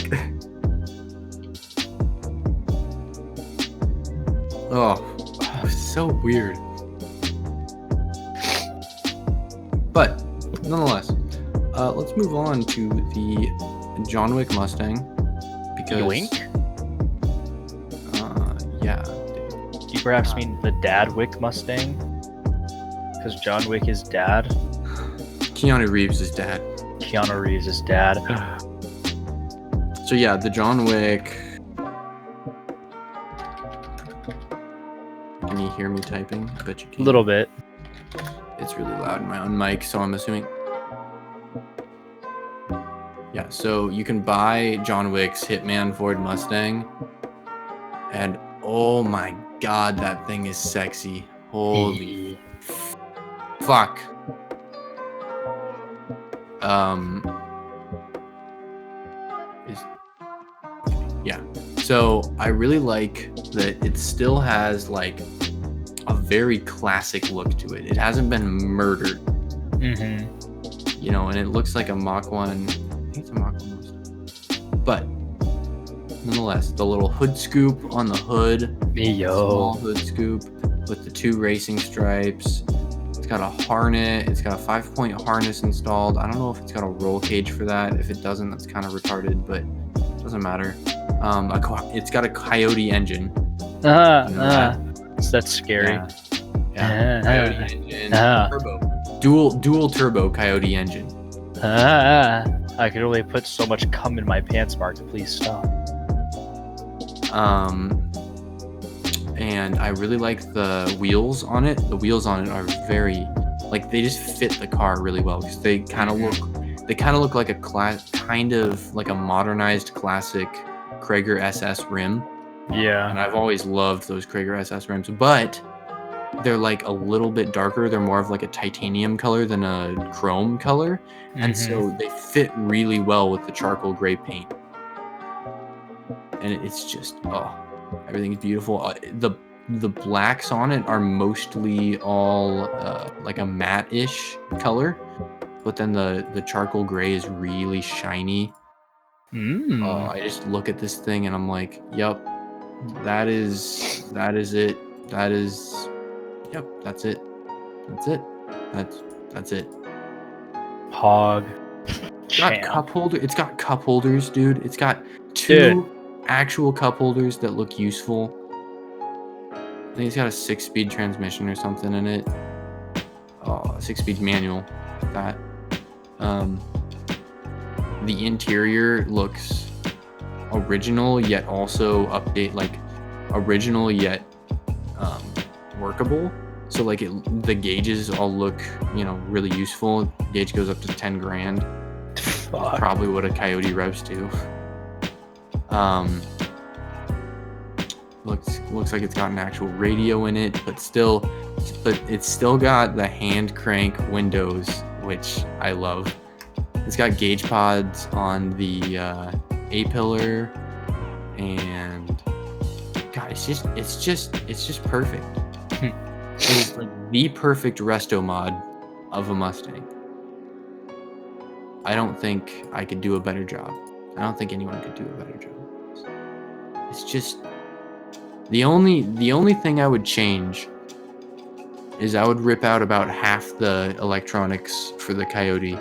Oh, it was so weird. But nonetheless, let's move on to the John Wick Mustang. Because Wink? Yeah. Do you perhaps mean the Dad Wick Mustang? Because John Wick is dad. Keanu Reeves is dad. Keanu Reeves is dad. So yeah, the John Wick. Can you hear me typing? I bet you can. A little bit. It's really loud in my own mic, so I'm assuming. Yeah, so you can buy John Wick's Hitman Ford Mustang, and oh my god, that thing is sexy. Holy fuck. Yeah. So I really like that it still has like a very classic look to it. It hasn't been murdered. Mm-hmm. You know, and it looks like a Mach 1. I think it's a Mach 1 Mustang. But nonetheless, the little hood scoop on the hood. Yo. Small hood scoop with the 2 racing stripes. It's got a harness. It's got a 5-point harness installed. I don't know if it's got a roll cage for that. If it doesn't, that's kind of retarded, but it doesn't matter. It's got a Coyote engine. That's scary. Yeah. Coyote engine. Turbo. Dual turbo Coyote engine. I could only put so much cum in my pants, Mark. Please stop. And I really like the wheels on it. The wheels on it are very, like, they just fit the car really well because they kind of look like kind of like a modernized classic Krager SS rim. Yeah. And I've always loved those Krager SS rims, but they're like a little bit darker. They're more of like a titanium color than a chrome color. And so they fit really well with the charcoal gray paint. And it's just, everything's beautiful. The blacks on it are mostly all like a matte-ish color, but then the charcoal gray is really shiny. I just look at this thing and I'm like, yep, that is it. Yep, that's it. That's it. Hog. It's got cup holder. It's got cup holders, dude. It's got two actual cup holders that look useful. I think it's got a 6-speed transmission or something in it. Oh, a 6-speed manual. That. The interior looks original yet also original yet workable. So like the gauges all look, really useful. Gauge goes up to 10 grand. That's probably what a Coyote revs to. Looks like it's got an actual radio in it, but it's still got the hand crank windows, which I love. It's got gauge pods on the A-pillar, and God, it's just perfect. It's like the perfect resto mod of a Mustang. I don't think I could do a better job. I don't think anyone could do a better job. It's just the only thing I would change is I would rip out about half the electronics for the Coyote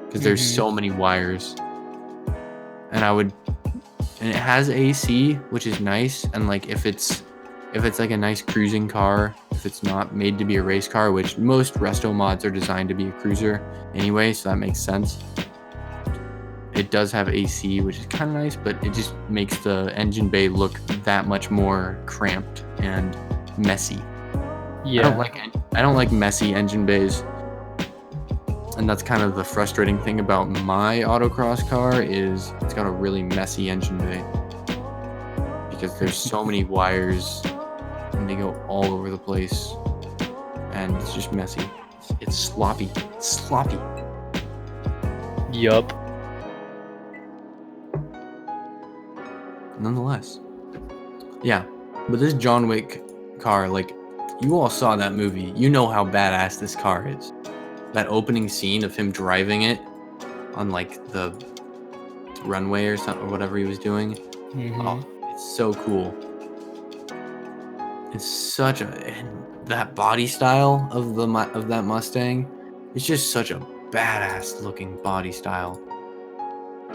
because there's so many wires. And it has AC, which is nice, and like if it's like a nice cruising car, if it's not made to be a race car, which most resto mods are designed to be a cruiser anyway, so that makes sense. It does have AC, which is kind of nice, but it just makes the engine bay look that much more cramped and messy. Yeah. I don't like messy engine bays. And that's kind of the frustrating thing about my autocross car is it's got a really messy engine bay. Because there's so many wires and they go all over the place. And it's just messy. It's sloppy. It's sloppy. Yup. Nonetheless. Yeah. But this John Wick car, like, you all saw that movie. You know how badass this car is. That opening scene of him driving it on, like, the runway or something, or whatever he was doing. Oh, it's so cool. It's such and that body style of that Mustang, it's just such a badass looking body style.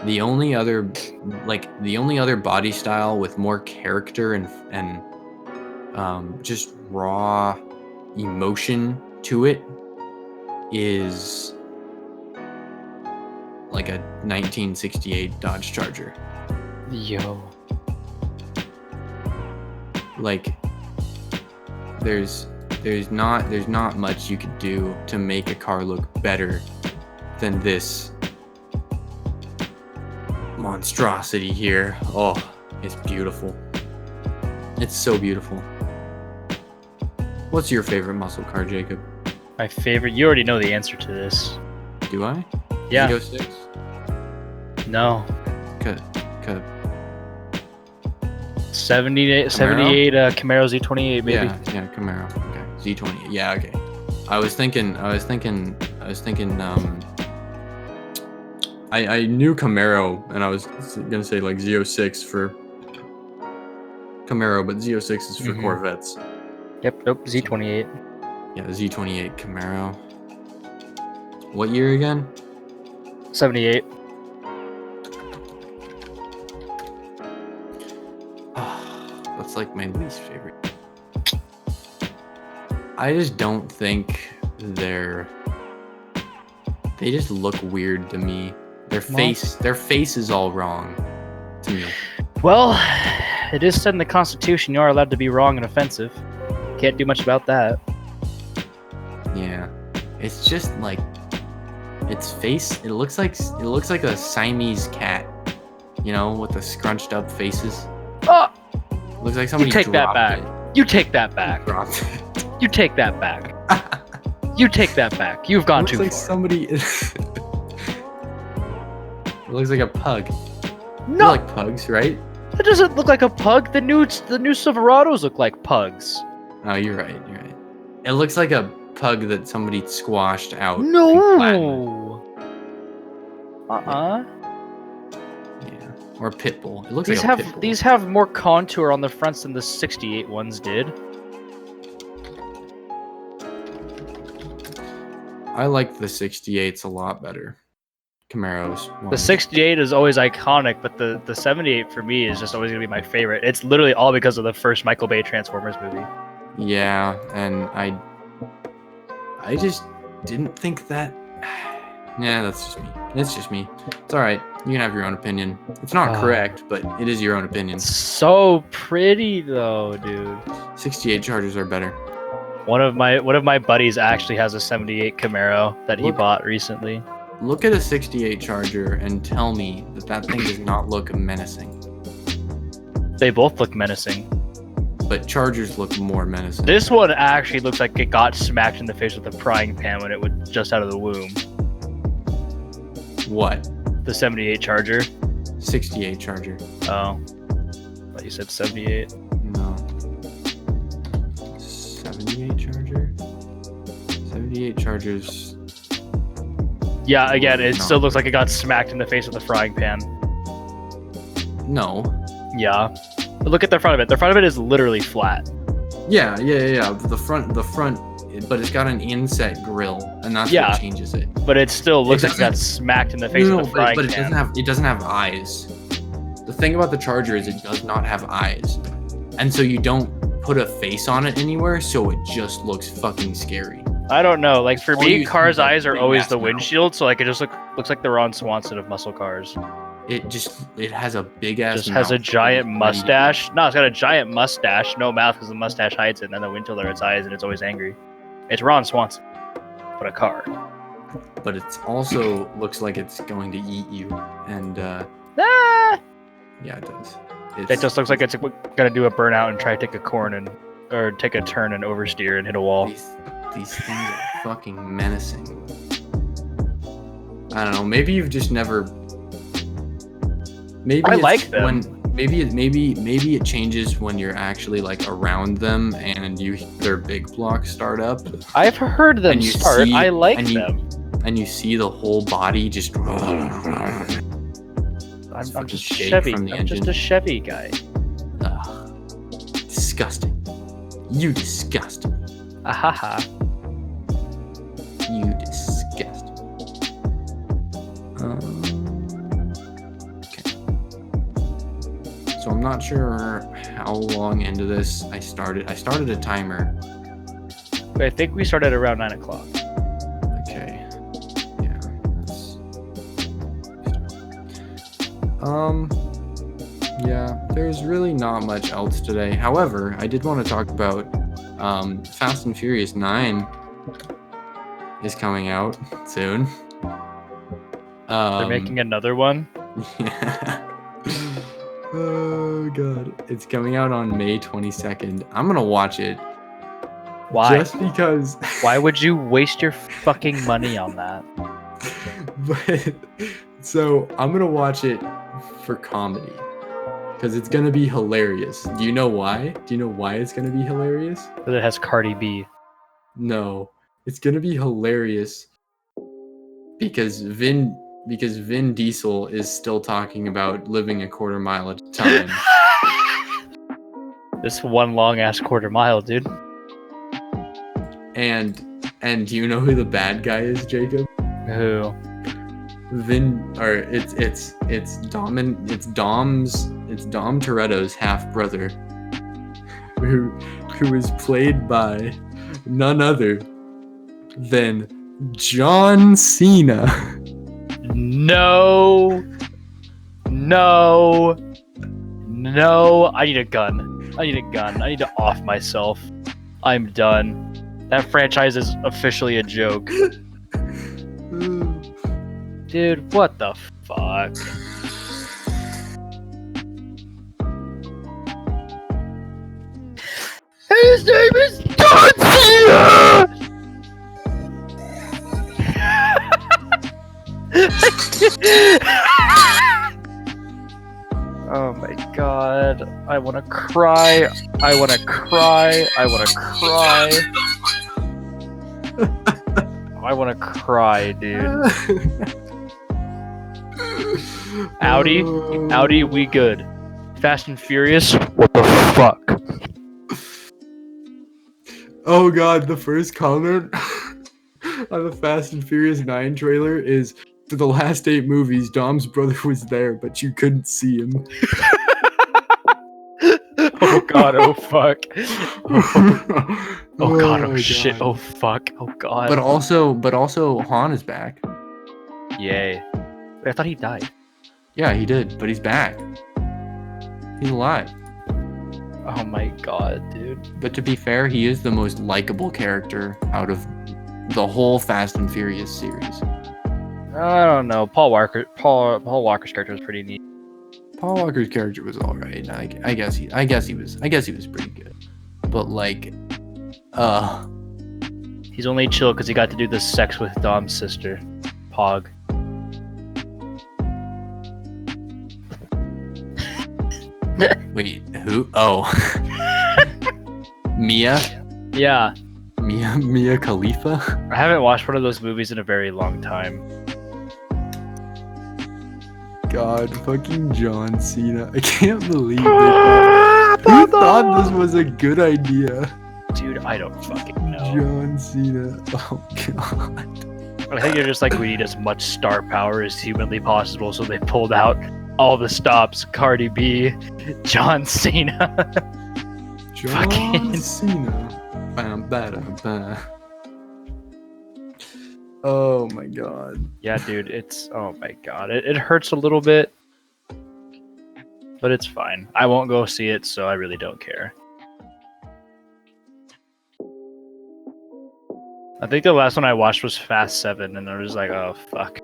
The only other body style with more character and just raw emotion to it is like a 1968 Dodge Charger. Yo. Like there's not much you could do to make a car look better than this monstrosity here. Oh, it's beautiful. It's so beautiful. What's your favorite muscle car, Jacob? My favorite. You already know the answer to this. Do I? Yeah. Z06? No. 78 Camaro Z28 maybe. Yeah, Camaro. Okay. Z28. Yeah, okay. I was thinking I knew Camaro and I was gonna say like Z06 for Camaro, but Z06 is for Corvettes. Yep, nope, Z28. Yeah, Z28 Camaro. What year again? 78. That's like my least favorite. I just don't think they just look weird to me. Their face is all wrong to me. Well, it is said in the Constitution you are allowed to be wrong and offensive. Can't do much about that. Yeah. It's just like its face, it looks like a Siamese cat, you know, with the scrunched up faces. Oh! Looks like somebody You take that dropped back. it. You take that back. Dropped it. You take that back. You take that back. You've gone too Looks like far. somebody. It looks like a pug. You No, like pugs, right? that doesn't look like a pug. The new Silverados look like pugs. Oh, you're right. You're right. It looks like a pug that somebody squashed out. and flattened. No. Yeah. Or a pit bull. It looks These like a have pit bull. these have more contour on the fronts than the 68 ones did. I like the 68s a lot better. Camaros. The 68 is always iconic, but the 78 for me is just always gonna be my favorite. It's literally all because of the first Michael Bay Transformers movie. Yeah, and I just didn't think that. Yeah, that's just me. It's just me. It's all right. You can have your own opinion. It's not correct, but it is your own opinion. So pretty though, dude. 68 Chargers are better. One of my buddies actually has a 78 Camaro that he bought recently. Look at a 68 Charger and tell me that thing does not look menacing. They both look menacing. But Chargers look more menacing. This one actually looks like it got smacked in the face with a frying pan when it was just out of the womb. What? The 78 Charger. 68 Charger. Oh. Thought you said 78. No. 78 Charger? 78 Chargers. Yeah, again, it No. still looks like it got smacked in the face with a frying pan. No. Yeah. But look at the front of it. The front of it is literally flat. Yeah. The front, but it's got an inset grill, and that's Yeah. what changes it. But it still looks It like it got doesn't- smacked in the face with a frying but pan. it doesn't have eyes. The thing about the Charger is it does not have eyes, and so you don't put a face on it anywhere, so it just looks fucking scary. I don't know. Like for All me, you cars' see is eyes are big always ass the mouth. windshield, so like it just looks like the Ron Swanson of muscle cars. It has a big ass. Just has a mouth giant ready to- mustache. No, it's got a giant mustache, no mouth because the mustache hides it, and then the windshield are its eyes, and it's always angry. It's Ron Swanson, but a car. But it also looks like it's going to eat you, and Ah! yeah, it does. It just looks like it's gonna do a burnout and try to take a corn or take a turn and oversteer and hit a wall. These things are fucking menacing. I don't know. Maybe you've just never. Maybe I it's like them. When maybe it changes when you're actually like around them and you hear their big blocks start up. I've heard them And you start. see- I like and you- them. And you see the whole body just. I'm fucking just shake Chevy. from the I'm just engine. a Chevy guy. Ugh. Disgusting. You disgust me. Ahaha. You disgust me. Okay. So I'm not sure how long into this I started. I started a timer. I think we started around 9 o'clock. Okay. Yeah. That's. Yeah. There's really not much else today. However, I did want to talk about Fast and Furious 9 is coming out soon. They're making another one. Yeah. Oh god. It's coming out on May 22nd. I'm gonna watch it. Why? Just because. Why would you waste your fucking money on that? But so I'm gonna watch it for comedy. Because it's gonna be hilarious. Do you know why? Do you know why it's gonna be hilarious? Because it has Cardi B. No. It's gonna be hilarious because Vin Diesel is still talking about living a quarter mile at a time. This one long ass quarter mile, dude. And do you know who the bad guy is, Jacob? Who? It's Dom Toretto's half brother, who is played by none other than John Cena. No. I need a gun. I need to off myself. I'm done. That franchise is officially a joke. Dude, what the fuck? His name is John Cena! Oh my god. I wanna cry. I wanna cry. I wanna cry, dude. Audi, we good. Fast and Furious, what the fuck? Oh god, the first comment on the Fast and Furious 9 trailer is, for the last 8 movies, Dom's brother was there, but you couldn't see him. Oh god, oh fuck. Oh god, oh my shit, God. oh fuck, oh god. But also Han is back. Yay. Wait, I thought he died. Yeah, he did, but he's back. He's alive. Oh my god, dude. But to be fair, he is the most likable character out of the whole Fast and Furious series. I don't know. Paul Walker's character was pretty neat. Paul Walker's character was alright. I guess he was pretty good. But like, he's only chill because he got to do the sex with Dom's sister, Pog. wait, who? Oh, Mia Yeah, Khalifa. I haven't watched one of those movies in a very long time. God, fucking John Cena. I can't believe it. Who thought this was a good idea? Dude, I don't fucking know. John Cena. Oh god. I think they're just like, we need as much star power as humanly possible, so they pulled out all the stops. Cardi B, John Cena. John Fucking- Cena. Bam, bada, bam. Oh my god. Yeah, dude, it's, oh my god. It hurts a little bit, but it's fine. I won't go see it, so I really don't care. I think the last one I watched was Fast 7, and I was like, oh, fuck.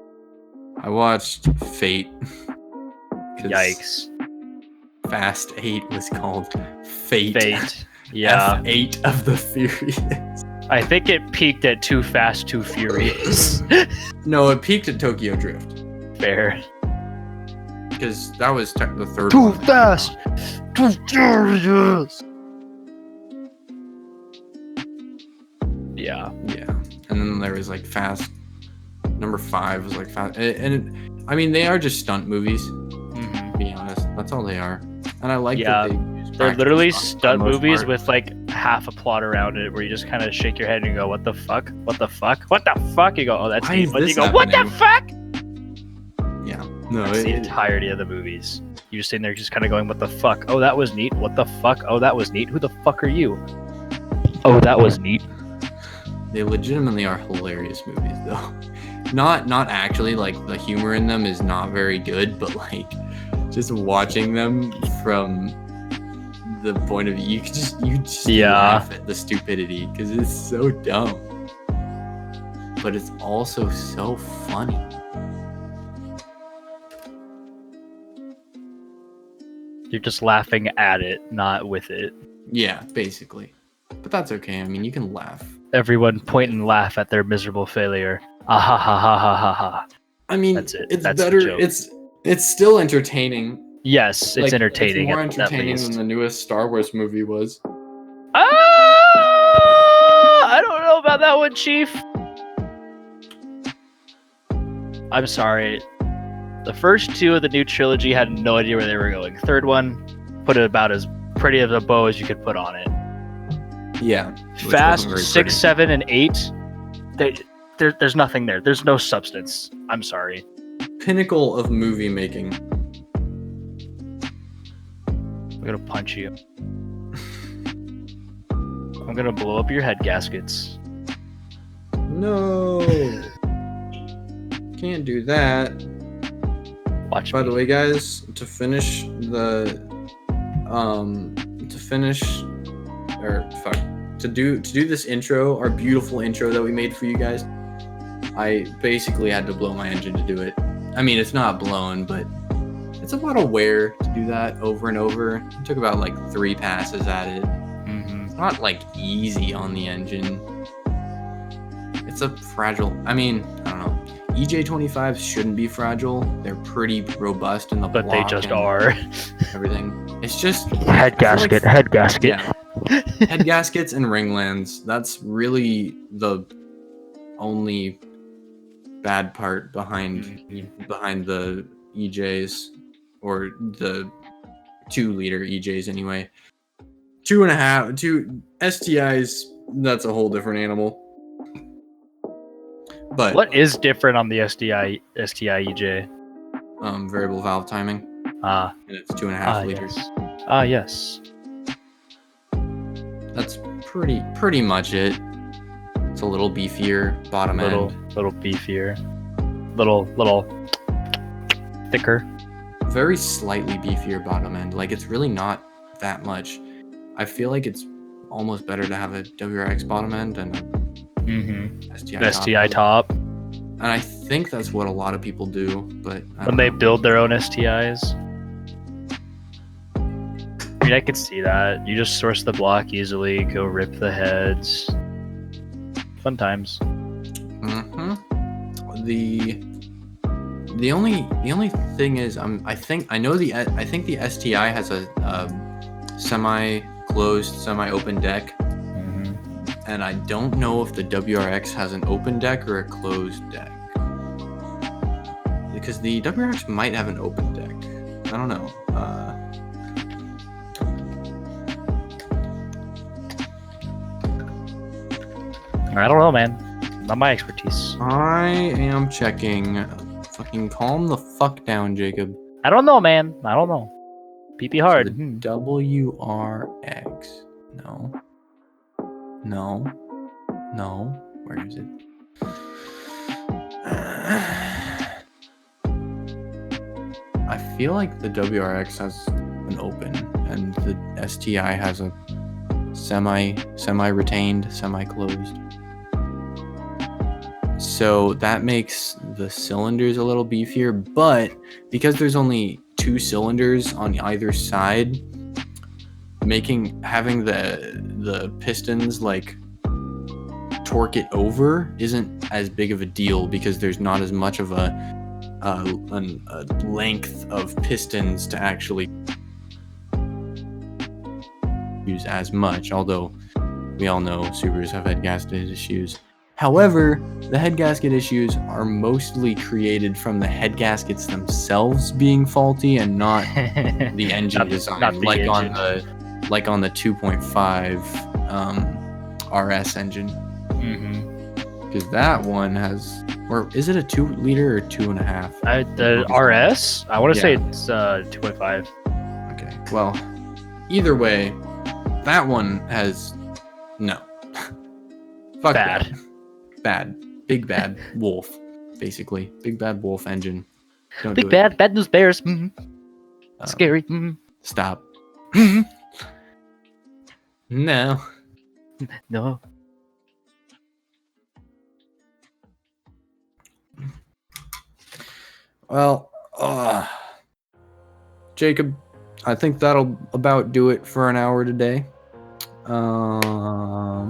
I watched Fate. 'Cause Yikes. Fast 8 was called Fate. Fate. Yeah. F8 of the Furious. I think it peaked at Too Fast, Too Furious. No, it peaked at Tokyo Drift. Fair. Because that was the third Too one. fast, too furious. Yeah. Yeah. And then there was like Fast. Number 5 was like Fast. I mean, they are just stunt movies, to be honest. That's all they are. And I like Yeah. that they use They're literally practical stunts for stunt the most movies part. with like half a plot around it, where you just kind of shake your head and go, "What the fuck? What the fuck? What the fuck?" You go, "Oh, that's Why neat." is But you this go, "What the happening?" fuck?" Yeah. No, That's the entirety of the movies. You're just sitting there, just kind of going, "What the fuck? Oh, that was neat. What the fuck? Oh, that was neat. Who the fuck are you? Oh, that was neat." they legitimately are hilarious movies, though. Not actually, like, the humor in them is not very good, but like just watching them from the point of view, you just Yeah. laugh at the stupidity because it's so dumb, but it's also so funny. You're just laughing at it, not with it. Yeah, basically. But that's okay. I mean, you can laugh. Everyone point and laugh at their miserable failure. Ah ha ha ha ha ha ha. I mean, That's it. it's That's the better. joke. It's still entertaining. Yes, it's Like, entertaining. It's more at entertaining least. than the newest Star Wars movie was. I don't know about that one, Chief. I'm sorry. The first 2 of the new trilogy had no idea where they were going. Third one put it about as pretty of a bow as you could put on it. Yeah. which Fast wasn't very 6, pretty. 7, and 8. There's nothing there. There's no substance. I'm sorry. Pinnacle of movie making. I'm gonna punch you. I'm gonna blow up your head gaskets. No. Can't do that. Watch By me. the way, guys, to finish to do this intro, our beautiful intro that we made for you guys, I basically had to blow my engine to do it. I mean, it's not blown, but it's a lot of wear to do that over and over. It took about like 3 passes at it. It's not like easy on the engine. It's a fragile. I mean, I don't know. EJ25s shouldn't be fragile. They're pretty robust in the But they block just and are. everything. It's just Head gasket. Head gasket. yeah. Head gaskets and ringlands. That's really the only bad part behind the EJs, or the 2-liter EJs anyway. 2.5, 2 STIs. That's a whole different animal. But What is different on the STI EJ? variable valve timing, Ah, and it's 2.5 liters. yes. Ah, yes. That's pretty much it. It's a little beefier bottom end. Little beefier. Little thicker. Very slightly beefier bottom end. Like, it's really not that much. I feel like it's almost better to have a WRX bottom end and a STI top. And I think that's what a lot of people do, but When they build their own STIs. I mean, I could see that. You just source the block easily, go rip the heads. Fun times. The only thing is, I think the STI has a semi-closed, semi-open deck, and I don't know if the WRX has an open deck or a closed deck, because the WRX might have an open deck. I don't know. I don't know, man. Not my expertise. I am checking. Fucking calm the fuck down, Jacob. I don't know, man. I don't know. PP hard. So the WRX. No. Where is it? I feel like the WRX has an open, and the STI has a semi-retained, semi-closed. So that makes the cylinders a little beefier, but because there's only 2 cylinders on either side, having the pistons like torque it over isn't as big of a deal, because there's not as much of a length of pistons to actually use as much, although we all know Subarus have head gasket issues. However, the head gasket issues are mostly created from the head gaskets themselves being faulty, and not the engine design, not the like engine. on the 2.5 RS engine. Because that one has, or is it a 2-liter or 2.5? The RS? I want to say Yeah. it's 2.5. Okay, well, either way, that one has no. Fuck Bad. that. Bad. Big bad wolf, basically. Big bad wolf engine. Don't do Big it. bad news bears. Scary. Stop. No. No. Well, Jacob, I think that'll about do it for an hour today.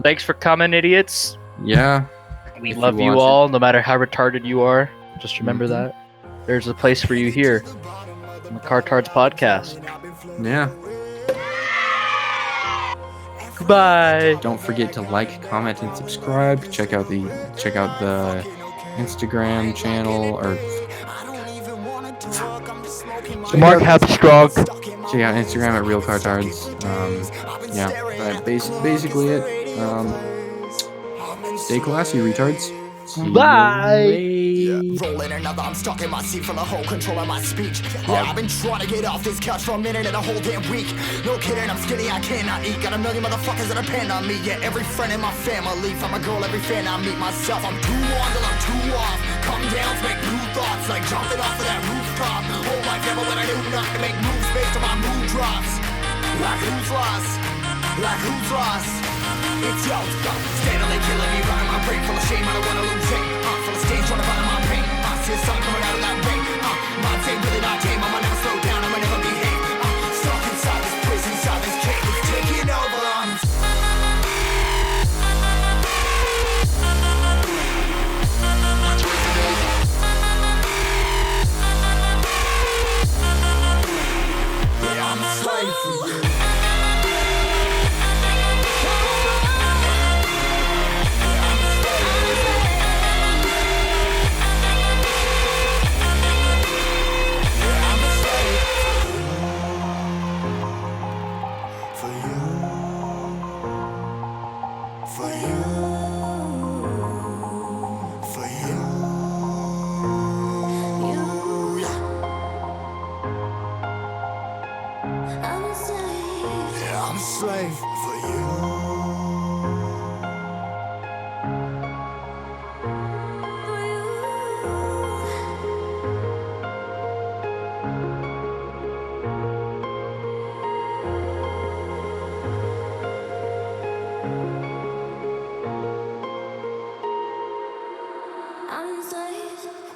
Thanks for coming, idiots. Yeah. We If you love you watch it. all, no matter how retarded you are. Just remember that. There's a place for you here on the CarTARDs podcast. Yeah. Goodbye. Don't forget to like, comment, and subscribe. Check out the Instagram channel, or Mark Habstrog. check out Instagram at Real CarTARDs. Yeah, that's basically it. Stay classy, retards. See you Bye. later. Rolling another, I'm stuck in my seat for the whole control of my speech. Yeah, I've been trying to get off this couch for a minute and a whole damn week. No kidding, I'm skinny, I cannot eat. Got a million motherfuckers that depend on me. Yeah, every friend in my family. From a girl, every fan I meet myself. I'm too on till I'm too off. Come down to make new thoughts, like jumping off of that rooftop. Whole life ever when I knew not to make moves based on my mood drops. Like who's lost? Like who's lost? It's yo, steadily killing me, running my brain full of shame. I don't wanna lose it. Full of stage, trying to find my pain. I see the sun coming out of that rain. Minds ain't really not tame. I'ma never slow down. I'ma never behave. Stuck inside this prison, inside this cage. It's taking over. Yeah, I'm a slave for you. I'm a slave for you.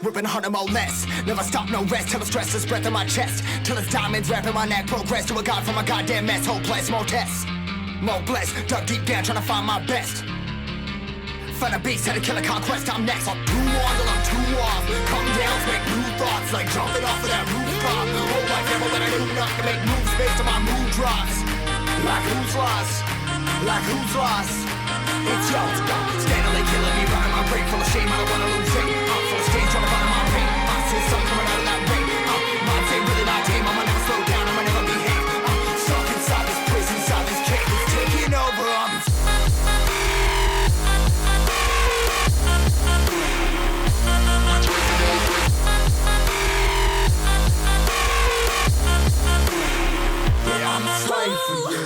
Ripping 100 more less. Never stop, no rest. Till the stress is breath in my chest. Till it's diamonds wrapping my neck. Progress to a god from a goddamn mess. Hopeless, more tests. More blessed. Dug deep down trying to find my best. Find a beast, had to kill a conquest. I'm next. I'm too on till I'm too off. Come down to make new thoughts. Like jumping off of that rooftop. Whole life ever when I knew not to make moves based on my mood drops. Like who's lost? Like who's lost? It's yo, steadily killing me, running my brain full of shame. I don't wanna lose it. Full of stage, trying to find my pain. I see the sun coming out of that rain. Minds ain't really not tame. I'ma never slow down. I'ma never behave. Stuck inside this prison, inside this cage. It's taking over. Yeah, I'm a slave for you.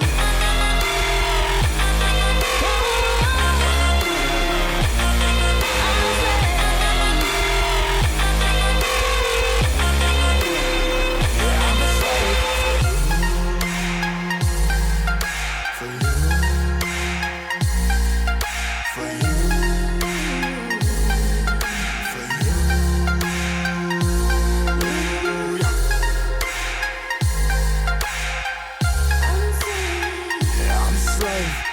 Slave.